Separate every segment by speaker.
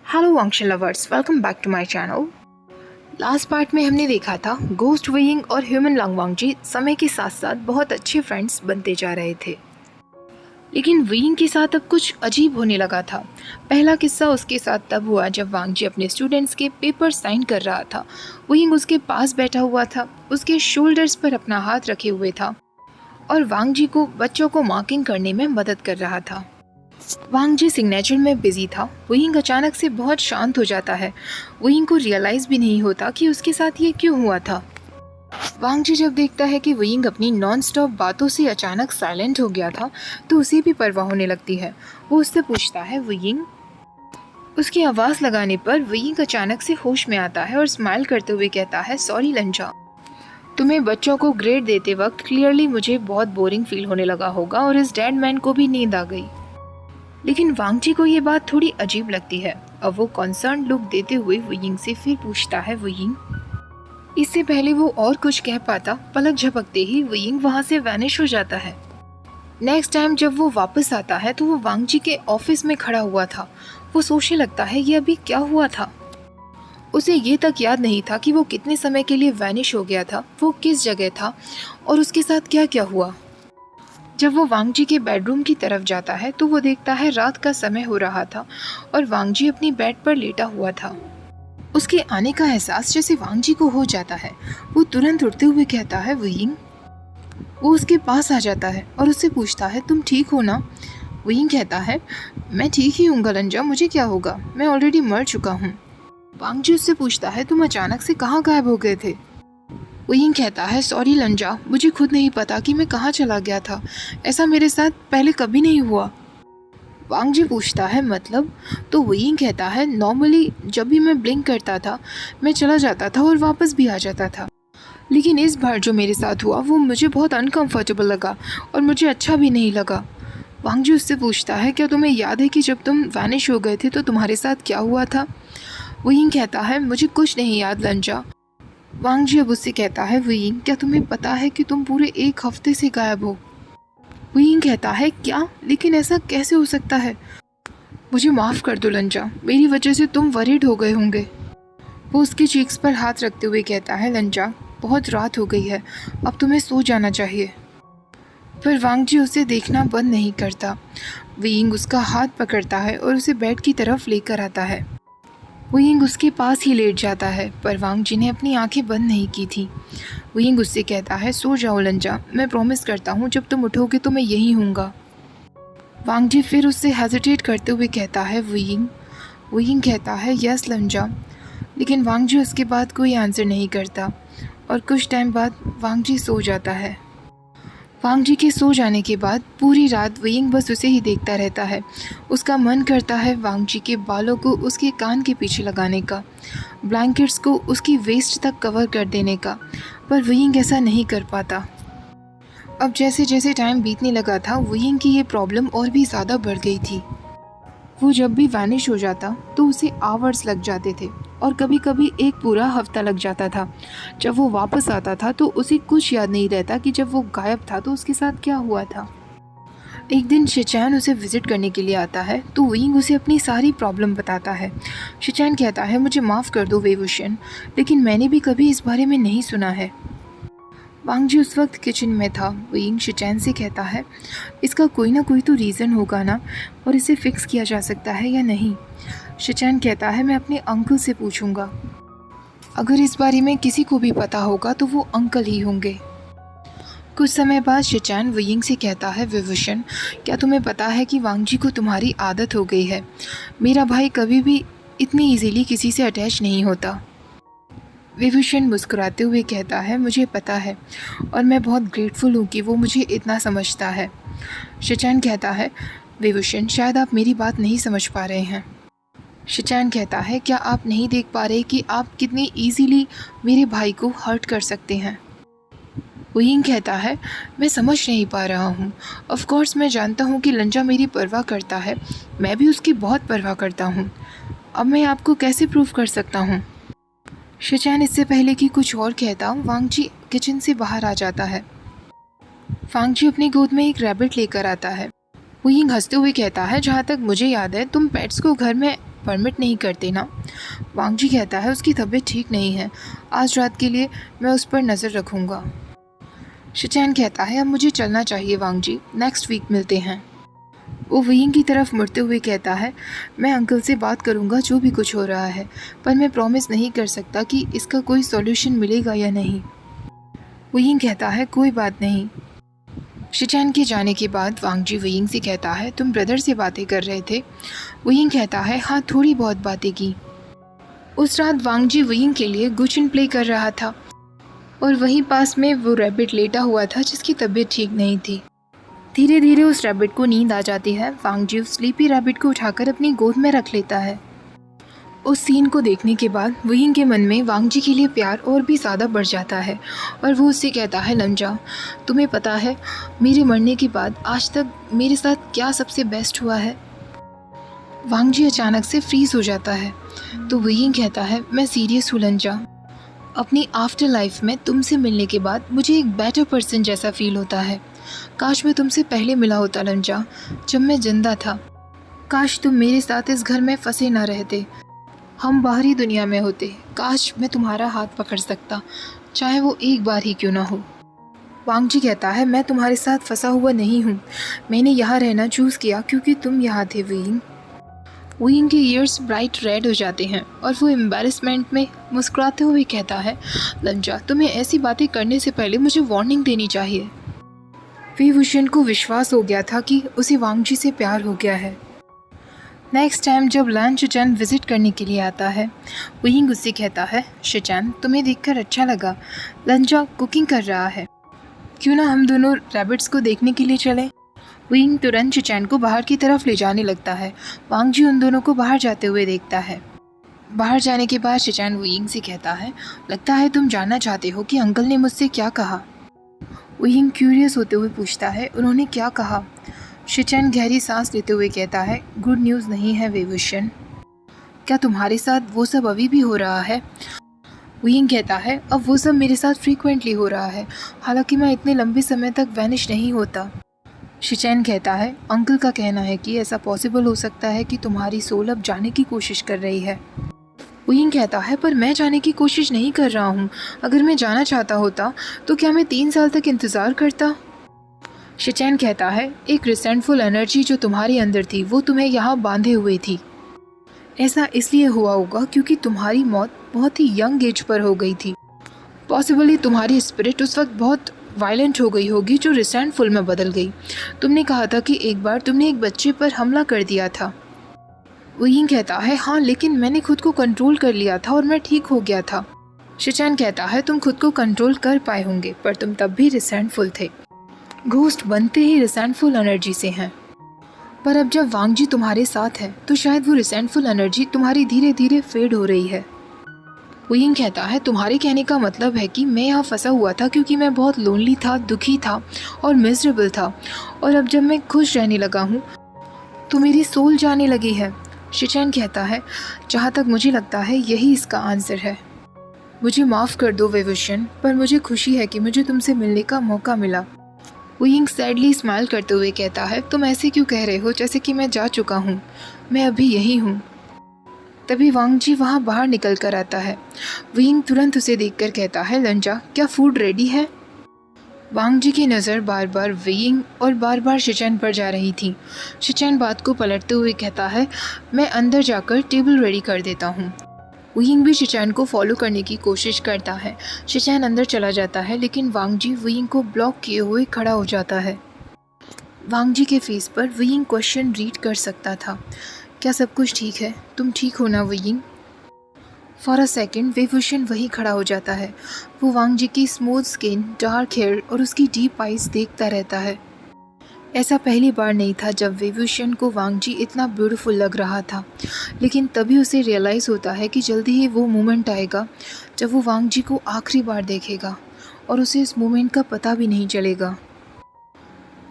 Speaker 1: Hello Wangxian lovers, welcome back to my channel. Last part में हमने देखा था गोस्ट वेइंग और ह्यूमन लॉन्ग वांगजी समय के साथ साथ बहुत अच्छे फ्रेंड्स बनते जा रहे थे। लेकिन वेइंग के साथ अब कुछ अजीब होने लगा था। पहला किस्सा उसके साथ तब हुआ जब वांगजी अपने स्टूडेंट्स के पेपर साइन कर रहा था। वेइंग उसके पास बैठा हुआ था, उसके शोल्डर्स पर अपना हाथ रखे हुए था और वांगजी को बच्चों को मार्किंग करने में मदद कर रहा था। वांगजी सिग्नेचर में बिजी था। वेइंग अचानक से बहुत शांत हो जाता है। वेइंग को रियलाइज भी नहीं होता कि उसके साथ ये क्यों हुआ था। वांगजी जब देखता है कि वेइंग अपनी नॉन स्टॉप बातों से अचानक साइलेंट हो गया था तो उसे भी परवाह होने लगती है। वो उससे पूछता है वेइंग। उसकी आवाज़ लगाने पर वेइंग अचानक से होश में आता है और स्माइल करते हुए कहता है, सॉरी लंजा, तुम्हें बच्चों को ग्रेड देते वक्त क्लियरली मुझे बहुत बोरिंग फील होने लगा होगा और इस डेड मैन को भी नींद आ गई। लेकिन वांगजी को ये बात थोड़ी अजीब लगती है। अब वो कंसर्न लुक देते हुए वेइंग से फिर पूछता है, वेइंग। इससे पहले वो और कुछ कह पाता, पलक झपकते ही वेइंग वहाँ से वैनिश हो जाता है। नेक्स्ट टाइम जब वो वापस आता है तो वो वांगजी के ऑफिस में खड़ा हुआ था। वो सोचने लगता है ये अभी क्या हुआ था। उसे ये तक याद नहीं था कि वो कितने समय के लिए वैनिश हो गया था, वो किस जगह था और उसके साथ क्या क्या हुआ। जब वो वांगजी के बेडरूम की तरफ जाता है तो वो देखता है रात का समय हो रहा था और वांगजी अपनी बेड पर लेटा हुआ था। उसके आने का एहसास जैसे वांगजी को हो जाता है। वो तुरंत उठते हुए कहता है, वेइंग। वो उसके पास आ जाता है और उससे पूछता है, तुम ठीक हो ना? वेइंग कहता है, मैं ठीक ही हूँ गलंजा, मुझे क्या होगा, मैं ऑलरेडी मर चुका हूँ। वांगजी उससे पूछता है, तुम अचानक से कहाँ गायब हो गए थे? वेइंग कहता है, सॉरी लंजा, मुझे खुद नहीं पता कि मैं कहाँ चला गया था। ऐसा मेरे साथ पहले कभी नहीं हुआ। वांगजी पूछता है, मतलब? तो वेइंग कहता है, नॉर्मली जब भी मैं ब्लिंक करता था मैं चला जाता था और वापस भी आ जाता था, लेकिन इस बार जो मेरे साथ हुआ वो मुझे बहुत अनकंफर्टेबल लगा और मुझे अच्छा भी नहीं लगा। वांगजी उससे पूछता है, क्या तुम्हें याद है कि जब तुम वैनिश हो गए थे तो तुम्हारे साथ क्या हुआ था? वेइंग कहता है, मुझे कुछ नहीं याद लंजा। वांगजी अब उससे कहता है, वेइंग, क्या तुम्हें पता है कि तुम पूरे 1 हफ्ते से गायब हो? वेइंग कहता है, क्या? लेकिन ऐसा कैसे हो सकता है? मुझे माफ़ कर दो लंजा, मेरी वजह से तुम वरीड हो गए होंगे। वो उसके चीक्स पर हाथ रखते हुए कहता है, लंजा, बहुत रात हो गई है, अब तुम्हें सो जाना चाहिए। पर वांगजी उसे देखना बंद नहीं करता। वेइंग उसका हाथ पकड़ता है और उसे बेड की तरफ लेकर आता है। वेइंग उसके पास ही लेट जाता है, पर वांगजी ने अपनी आंखें बंद नहीं की थी। वेइंग उससे कहता है, सो जाओ लंजा, मैं प्रॉमिस करता हूँ जब तुम उठोगे तो मैं यहीं हूँगा। वांगजी फिर उससे हेजिटेट करते हुए कहता है, वेइंग। वेइंग कहता है, यस लंजा। लेकिन वांगजी उसके बाद कोई आंसर नहीं करता और कुछ टाइम बाद वांगजी सो जाता है। वांगजी के सो जाने के बाद पूरी रात वेइंग बस उसे ही देखता रहता है। उसका मन करता है वांगजी के बालों को उसके कान के पीछे लगाने का, ब्लैंकेट्स को उसकी वेस्ट तक कवर कर देने का, पर वेइंग ऐसा नहीं कर पाता। अब जैसे जैसे टाइम बीतने लगा था वेइंग की ये प्रॉब्लम और भी ज़्यादा बढ़ गई थी। वो जब भी वैनिश हो जाता तो उसे आवर्स लग जाते थे और कभी कभी एक पूरा हफ्ता लग जाता था। जब वो वापस आता था तो उसे कुछ याद नहीं रहता कि जब वो गायब था तो उसके साथ क्या हुआ था। एक दिन शिचैन उसे विज़िट करने के लिए आता है तो वेइंग उसे अपनी सारी प्रॉब्लम बताता है। शिचैन कहता है, मुझे माफ़ कर दो वेवुशियन, लेकिन मैंने भी कभी इस बारे में नहीं सुना है। वांगजी उस वक्त किचन में था। वेइंग शिचैन से कहता है, इसका कोई ना कोई तो रीज़न होगा ना, और इसे फिक्स किया जा सकता है या नहीं। शिचैन कहता है, मैं अपने अंकल से पूछूंगा, अगर इस बारे में किसी को भी पता होगा तो वो अंकल ही होंगे। कुछ समय बाद शिचैन वेइंग से कहता है, विवुशियन, क्या तुम्हें पता है कि वांगजी को तुम्हारी आदत हो गई है? मेरा भाई कभी भी इतनी ईजीली किसी से अटैच नहीं होता। विभूषण मुस्कुराते हुए कहता है, मुझे पता है और मैं बहुत ग्रेटफुल हूँ कि वो मुझे इतना समझता है। शिचैन कहता है, विभूषण, शायद आप मेरी बात नहीं समझ पा रहे हैं। शिचैन कहता है, क्या आप नहीं देख पा रहे कि आप कितनी इजीली मेरे भाई को हर्ट कर सकते हैं? वेइंग कहता है, मैं समझ नहीं पा रहा हूँ। ऑफ कोर्स मैं जानता हूँ कि लंजा मेरी परवाह करता है, मैं भी उसकी बहुत परवाह करता हूँ। अब मैं आपको कैसे प्रूव कर सकता हूँ? शिचैन इससे पहले कि कुछ और कहता वांगजी किचन से बाहर आ जाता है। वांगजी अपनी गोद में एक रैबिट लेकर आता है। वेइंग हंसते हुए कहता है, जहाँ तक मुझे याद है तुम पेट्स को घर में परमिट नहीं करते ना। वांग जी कहता है उसकी तबीयत ठीक नहीं है, आज रात के लिए मैं उस पर नज़र रखूँगा। शिचैन कहता है अब मुझे चलना चाहिए वांग जी, नेक्स्ट वीक मिलते हैं। वो वयिंग की तरफ मुड़ते हुए कहता है मैं अंकल से बात करूँगा जो भी कुछ हो रहा है, पर मैं प्रॉमिस नहीं कर सकता कि इसका कोई सॉल्यूशन मिलेगा या नहीं। वयिंग कहता है कोई बात नहीं। शिचैन के जाने के बाद वांग जी वयिंग से कहता है तुम ब्रदर से बातें कर रहे थे। वयिंग कहता है हाँ, थोड़ी बहुत बातें की। उस रात वांग जी वयिंग के लिए गुचिन प्ले कर रहा था और वहीं पास में वो रैबिट लेटा हुआ था जिसकी तबीयत ठीक नहीं थी। धीरे धीरे उस रैबिट को नींद आ जाती है। वांग जी उस स्लीपी रैबिट को उठाकर अपनी गोद में रख लेता है। उस सीन को देखने के बाद वयिंग के मन में वांग जी के लिए प्यार और भी ज़्यादा बढ़ जाता है और वो उससे कहता है लंजा, तुम्हें पता है मेरे मरने के बाद आज तक मेरे साथ क्या सबसे बेस्ट हुआ है। वांग जी अचानक से फ्रीज हो जाता है तो वयिंग कहता है मैं सीरियस हूँ लंजा, अपनी आफ्टर लाइफ में तुमसे मिलने के बाद मुझे एक बेटर पर्सन जैसा फील होता है। काश मैं तुमसे पहले मिला होता लंजा, जब मैं जिंदा था। काश तुम मेरे साथ इस घर में फंसे ना रहते, हम बाहरी दुनिया में होते। काश मैं तुम्हारा हाथ पकड़ सकता, चाहे वो एक बार ही क्यों ना हो। वांग जी कहता है मैं तुम्हारे साथ फंसा हुआ नहीं हूँ, मैंने यहाँ रहना चूज़ किया क्योंकि तुम यहाँ थे वयिंग। वयिंग के ईयर्स ब्राइट रेड हो जाते हैं और वो एम्बैरेसमेंट में मुस्कुराते हुए कहता है लंजा, तुम्हें ऐसी बातें करने से पहले मुझे वार्निंग देनी चाहिए। विभूषण को विश्वास हो गया था कि उसे वांग जी से प्यार हो गया है। नेक्स्ट टाइम जब लान शिचैन विज़िट करने के लिए आता है, वयिंग उससे कहता है शिचैन तुम्हें देखकर अच्छा लगा, लंजा कुकिंग कर रहा है, क्यों ना हम दोनों रैबिट्स को देखने के लिए चलें। वयिंग तुरंत शिचैन को बाहर की तरफ ले जाने लगता है। वांग जी उन दोनों को बाहर जाते हुए देखता है। बाहर जाने के बाद शिचैन वयिंग से कहता है लगता है तुम जानना चाहते हो कि अंकल ने मुझसे क्या कहा। वयिंग क्यूरियस होते हुए पूछता है उन्होंने क्या कहा। शिचैन गहरी सांस लेते हुए कहता है गुड न्यूज़ नहीं है विभूषण, क्या तुम्हारे साथ वो सब अभी भी हो रहा है। वयिंग कहता है अब वो सब मेरे साथ फ्रीक्वेंटली हो रहा है, हालांकि मैं इतने लंबे समय तक वैनिश नहीं होता। शिचैन कहता है अंकल का कहना है कि ऐसा पॉसिबल हो सकता है कि तुम्हारी सोल अब जाने की कोशिश कर रही है। वयिंग कहता है पर मैं जाने की कोशिश नहीं कर रहा हूँ, अगर मैं जाना चाहता होता तो क्या मैं 3 साल तक इंतज़ार करता। शिचैन कहता है एक रिसेंटफुल एनर्जी जो तुम्हारे अंदर थी वो तुम्हें यहाँ बांधे हुए थी। ऐसा इसलिए हुआ होगा क्योंकि तुम्हारी मौत बहुत ही यंग एज पर हो गई थी। पॉसिबली तुम्हारी स्पिरिट उस वक्त बहुत वायलेंट हो गई होगी जो रिसेंटफुल में बदल गई। तुमने कहा था कि एक बार तुमने एक बच्चे पर हमला कर दिया था। वयिंग कहता है हाँ, लेकिन मैंने खुद को कंट्रोल कर लिया था और मैं ठीक हो गया था। शिचैन कहता है तुम खुद को कंट्रोल कर पाए होंगे पर तुम तब भी रिसेंटफुल थे। घोस्ट बनते ही रिसेंटफुल एनर्जी से हैं, पर अब जब वांग जी तुम्हारे साथ है तो शायद वो रिसेंटफुल एनर्जी तुम्हारी धीरे धीरे फेड हो रही है। वयिंग कहता है तुम्हारे कहने का मतलब है कि मैं यहाँ फंसा हुआ था क्योंकि मैं बहुत लोनली था, दुखी था और मिजरेबल था, और अब जब मैं खुश रहने लगा हूँ तो मेरी सोल जाने लगी है। शिचैन कहता है जहाँ तक मुझे लगता है यही इसका आंसर है। मुझे माफ़ कर दो विभूषण, पर मुझे खुशी है कि मुझे तुमसे मिलने का मौका मिला। वयिंग सैडली स्माइल करते हुए कहता है तुम ऐसे क्यों कह रहे हो जैसे कि मैं जा चुका हूँ, मैं अभी यही हूँ। तभी वांग जी वहाँ बाहर निकल कर आता है। वयिंग तुरंत उसे देखकर कहता है लंजा क्या फूड रेडी है। वांग जी की नज़र बार बार वयिंग और बार बार शिचैन पर जा रही थी। शिचैन बात को पलटते हुए कहता है मैं अंदर जाकर टेबल रेडी कर देता हूँ। वयिंग भी शिचैन को फॉलो करने की कोशिश करता है। शिचैन अंदर चला जाता है लेकिन वांग जी वयिंग को ब्लॉक किए हुए खड़ा हो जाता है। वांग जी के फेस पर वयिंग क्वेश्चन रीड कर सकता था, क्या सब कुछ ठीक है, तुम ठीक हो ना वयिंग। फॉर अ सेकेंड विभूषण वहीं खड़ा हो जाता है। वो वांग जी की स्मूथ स्किन, डार्क हेयर और उसकी डीप आइज देखता रहता है। ऐसा पहली बार नहीं था जब विभूषण को वांग जी इतना ब्यूटीफुल लग रहा था, लेकिन तभी उसे रियलाइज़ होता है कि जल्दी ही वो मोमेंट आएगा जब वो वांग जी को आखिरी बार देखेगा और उसे इस मोमेंट का पता भी नहीं चलेगा।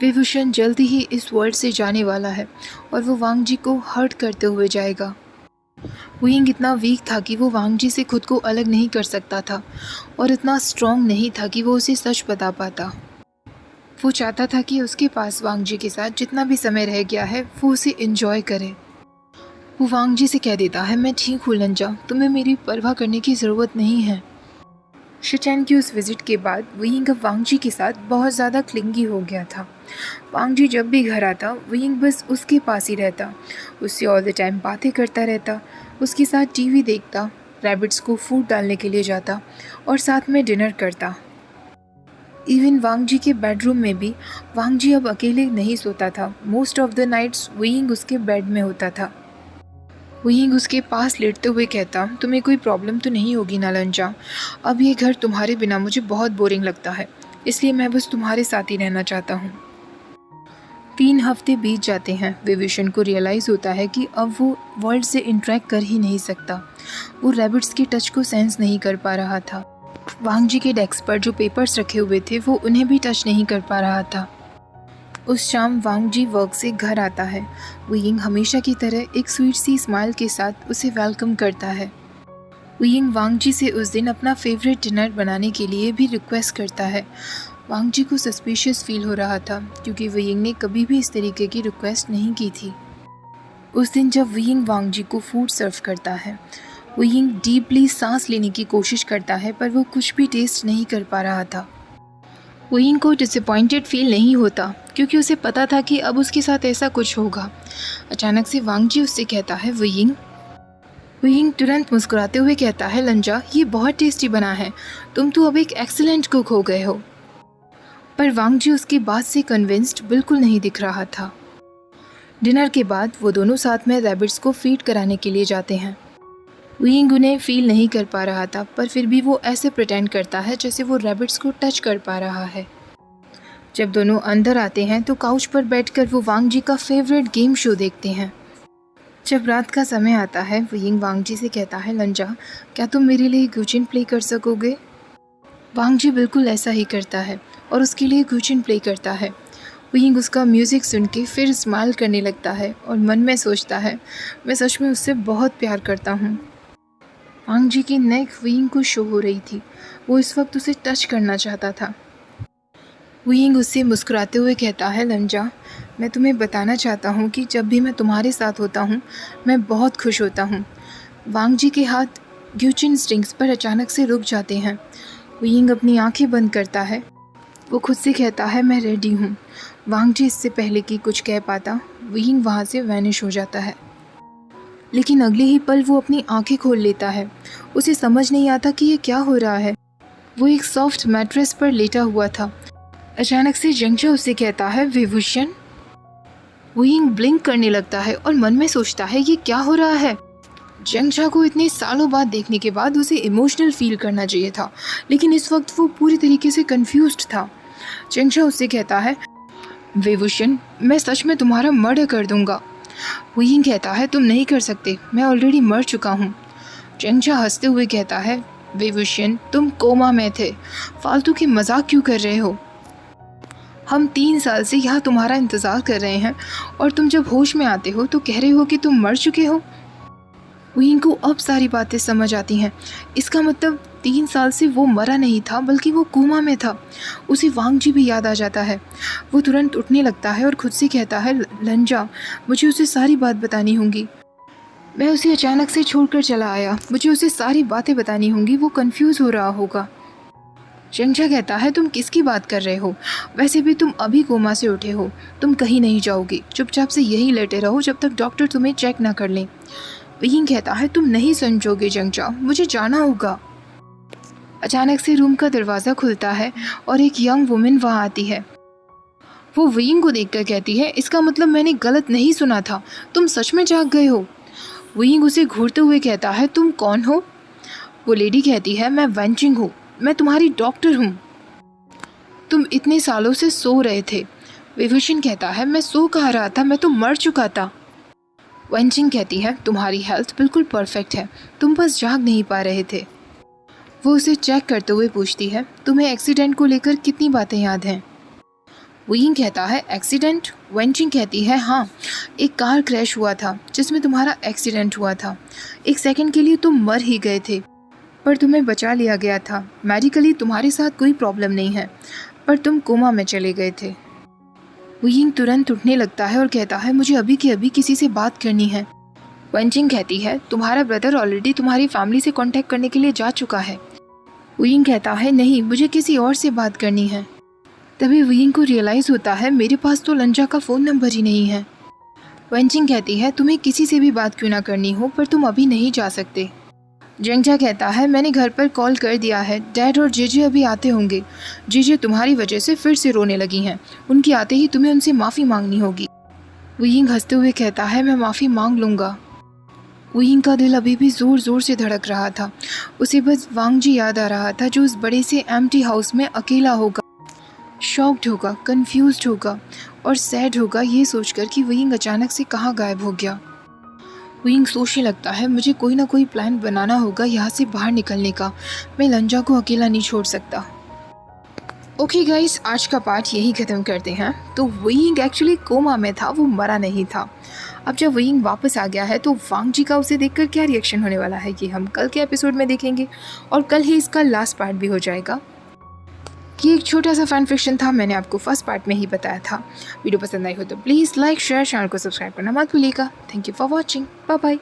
Speaker 1: विभूषण जल्दी ही इस वर्ल्ड से जाने वाला है और वो वांग जी को हर्ट करते हुए जाएगा। वयिंग इतना वीक था कि वो वांग जी से खुद को अलग नहीं कर सकता था और इतना स्ट्रॉन्ग नहीं था कि वो उसे सच बता पाता। वो चाहता था कि उसके पास वांग जी के साथ जितना भी समय रह गया है वो उसे एंजॉय करे। वो वांग जी से कह देता है, मैं ठीक हूँ लंजा, तुम्हें मेरी परवाह करने की ज़रूरत नहीं है। शिचैन की उस विज़िट के बाद वुयिंग अब वांग जी के साथ बहुत ज़्यादा क्लिंगी हो गया था। वांग जी जब भी घर आता वुयिंग बस उसके पास ही रहता, उससे ऑल द टाइम बातें करता रहता, उसके साथ टीवी देखता, रैबिट्स को फूड डालने के लिए जाता और साथ में डिनर करता। इवन वांग जी के बेडरूम में भी वांग जी अब अकेले नहीं सोता था। मोस्ट ऑफ द नाइट्स वुयिंग उसके बेड में होता था। वुयिंग उसके पास लेटते हुए कहता, तुम्हें कोई प्रॉब्लम तो नहीं होगी ना लंजा? अब ये घर तुम्हारे बिना मुझे बहुत बोरिंग लगता है, इसलिए मैं बस तुम्हारे साथ ही रहना चाहता हूँ। 3 हफ्ते बीत जाते हैं। विविशन को रियलाइज़ होता है कि अब वो वर्ल्ड से इंटरेक्ट कर ही नहीं सकता। वो रैबिट्स के टच को सेंस नहीं कर पा रहा था। वांग जी के डेस्क पर जो पेपर्स रखे हुए थे वो उन्हें भी टच नहीं कर पा रहा था। उस शाम वांग जी वर्क से घर आता है। वुयिंग हमेशा की तरह एक स्वीट सी स्माइल के साथ उसे वेलकम करता है। वुयिंग वांग जी से उस दिन अपना फेवरेट डिनर बनाने के लिए भी रिक्वेस्ट करता है। वांग जी को सस्पिशियस फील हो रहा था क्योंकि वुयिंग ने कभी भी इस तरीके की रिक्वेस्ट नहीं की थी। उस दिन जब वुयिंग वांग जी को फूड सर्व करता है, वुयिंग डीपली सांस लेने की कोशिश करता है पर वो कुछ भी टेस्ट नहीं कर पा रहा था। वुयिंग को डिसअपॉइंटेड फील नहीं होता क्योंकि उसे पता था कि अब उसके साथ ऐसा कुछ होगा। अचानक से वांग जी उससे कहता है, वुयिंग। वुयिंग तुरंत मुस्कुराते हुए कहता है, लंजा, ये बहुत टेस्टी बना है, तुम तो अब एक एक्सीलेंट कुक हो गए हो। पर वांग जी उसकी बात से कन्विंस्ड बिल्कुल नहीं दिख रहा था। डिनर के बाद वो दोनों साथ में रैबिट्स को फीड कराने के लिए जाते हैं। वुयिंग उन्हें फील नहीं कर पा रहा था पर फिर भी वो ऐसे प्रिटेंड करता है जैसे वो रैबिट्स को टच कर पा रहा है। जब दोनों अंदर आते हैं तो काउच पर बैठकर वो वांग जी का फेवरेट गेम शो देखते हैं। जब रात का समय आता है वुयिंग वांग जी से कहता है, लंजा, क्या तुम मेरे लिए गुचिन प्ले कर सकोगे? वांग जी बिल्कुल ऐसा ही करता है और उसके लिए गुचिन प्ले करता है। वुयिंग उसका म्यूज़िक सुन के फिर स्माइल करने लगता है और मन में सोचता है, मैं सच में उससे बहुत प्यार करता हूँ। वांग जी की नेक वुयिंग को शो हो रही थी। वो इस वक्त उसे टच करना चाहता था। वुयिंग उससे मुस्कुराते हुए कहता है, लंजा, मैं तुम्हें बताना चाहता हूँ कि जब भी मैं तुम्हारे साथ होता हूँ मैं बहुत खुश होता हूँ। वांग जी के हाथ ग्यूचिन स्ट्रिंग्स पर अचानक से रुक जाते हैं। वुयिंग अपनी आंखें बंद करता है। वो खुद से कहता है, मैं रेडी हूँ। वांग जी इससे पहले कि कुछ कह पाता वुयिंग वहाँ से वैनिश हो जाता है। लेकिन अगले ही पल वो अपनी आंखें खोल लेता है। उसे समझ नहीं आता कि ये क्या हो रहा है। वो एक सॉफ्ट मैट्रेस पर लेटा हुआ था। अचानक से जंगचा उसे कहता है, विभूषण। वुयिंग ब्लिंक करने लगता है और मन में सोचता है, ये क्या हो रहा है। जंगचा को इतने सालों बाद देखने के बाद उसे इमोशनल फील करना चाहिए था, लेकिन इस वक्त वो पूरी तरीके से कंफ्यूज्ड था। जंगचा उससे कहता है, विभूषण, मैं सच में तुम्हारा मर्डर कर दूंगा। वुयिंग कहता है, तुम नहीं कर सकते, मैं ऑलरेडी मर चुका हूँ। जंगचा हंसते हुए कहता है, विभूषण, तुम कोमा में थे, फालतू के मजाक क्यों कर रहे हो? हम 3 साल से यहाँ तुम्हारा इंतज़ार कर रहे हैं और तुम जब होश में आते हो तो कह रहे हो कि तुम मर चुके हो। वुयिंग को अब सारी बातें समझ आती हैं। इसका मतलब 3 साल से वो मरा नहीं था बल्कि वो कोमा में था। उसे वांग जी भी याद आ जाता है। वो तुरंत उठने लगता है और खुद से कहता है, लंजा, मुझे उसे सारी बात बतानी होगी। मैं उसे अचानक से छोड़कर चला आया, मुझे उसे सारी बातें बतानी होंगी, वो कंफ्यूज हो रहा होगा। जंगचा कहता है, तुम किसकी बात कर रहे हो? वैसे भी तुम अभी कोमा से उठे हो, तुम कहीं नहीं जाओगे, चुपचाप से यहीं लेटे रहो जब तक डॉक्टर तुम्हें चेक ना कर लें। वुयिंग कहता है, तुम नहीं समझोगे जंगचा, मुझे जाना होगा। अचानक से रूम का दरवाज़ा खुलता है और एक यंग वुमेन वहाँ आती है। वो वुयिंग को देखकर कहती है, इसका मतलब मैंने गलत नहीं सुना था, तुम सच में जाग गए हो। वुयिंग उसे घूरते हुए कहता है, तुम कौन हो? वो लेडी कहती है, मैं वेंचिंग हूँ, मैं तुम्हारी डॉक्टर हूँ। तुम इतने सालों से सो रहे थे। विभूषण कहता है, मैं सो कहाँ रहा था, मैं तो मर चुका था। वेंचिंग कहती है, तुम्हारी हेल्थ बिल्कुल परफेक्ट है, तुम बस जाग नहीं पा रहे थे। वो उसे चेक करते हुए पूछती है, तुम्हें एक्सीडेंट को लेकर कितनी बातें याद हैं? वुयिंग कहता है, एक्सीडेंट? वेंचिंग कहती है, हाँ, एक कार क्रैश हुआ था जिसमें तुम्हारा एक्सीडेंट हुआ था। 1 सेकंड के लिए तुम मर ही गए थे पर तुम्हें बचा लिया गया था। मेडिकली तुम्हारे साथ कोई प्रॉब्लम नहीं है पर तुम कोमा में चले गए थे। वुयिंग तुरंत उठने लगता है और कहता है, मुझे अभी के अभी किसी से बात करनी है। वेंजिंग कहती है तुम्हारा ब्रदर ऑलरेडी तुम्हारी फैमिली से कांटेक्ट करने के लिए जा चुका है। वुयिंग कहता है नहीं, मुझे किसी और से बात करनी है। तभी वुयिंग को रियलाइज़ होता है मेरे पास तो लंजा का फ़ोन नंबर ही नहीं है। वेंजिंग कहती है तुम्हें किसी से भी बात क्यों ना करनी हो, पर तुम अभी नहीं जा सकते। जेंगजा कहता है मैंने घर पर कॉल कर दिया है, डैड और जेजे अभी आते होंगे। जेजे तुम्हारी वजह से फिर से रोने लगी हैं, उनके आते ही तुम्हें उनसे माफ़ी मांगनी होगी। वुयिंग हंसते हुए कहता है मैं माफ़ी मांग लूँगा। वुयिंग का दिल अभी भी ज़ोर ज़ोर से धड़क रहा था। उसे बस वांग जी याद आ रहा था जो उस बड़े से एम्प्टी हाउस में अकेला होगा, शॉक्ड होगा, कंफ्यूज्ड होगा और सैड होगा, ये सोचकर कि वुयिंग अचानक से कहाँ गायब हो गया। वुयिंग सोचने लगता है मुझे कोई ना कोई प्लान बनाना होगा यहाँ से बाहर निकलने का, मैं लंजा को अकेला नहीं छोड़ सकता। ओके गाइस, आज का पार्ट यही ख़त्म करते हैं। तो वुयिंग एक्चुअली कोमा में था, वो मरा नहीं था। अब जब वुयिंग वापस आ गया है तो वांग जी का उसे देखकर क्या रिएक्शन होने वाला है ये हम कल के एपिसोड में देखेंगे, और कल ही इसका लास्ट पार्ट भी हो जाएगा। ये एक छोटा सा फैन फिक्शन था, मैंने आपको फर्स्ट पार्ट में ही बताया था। वीडियो पसंद आई हो तो प्लीज़ लाइक शेयर, चैनल को सब्सक्राइब करना मत भूलिएगा। Thank you for watching, bye bye.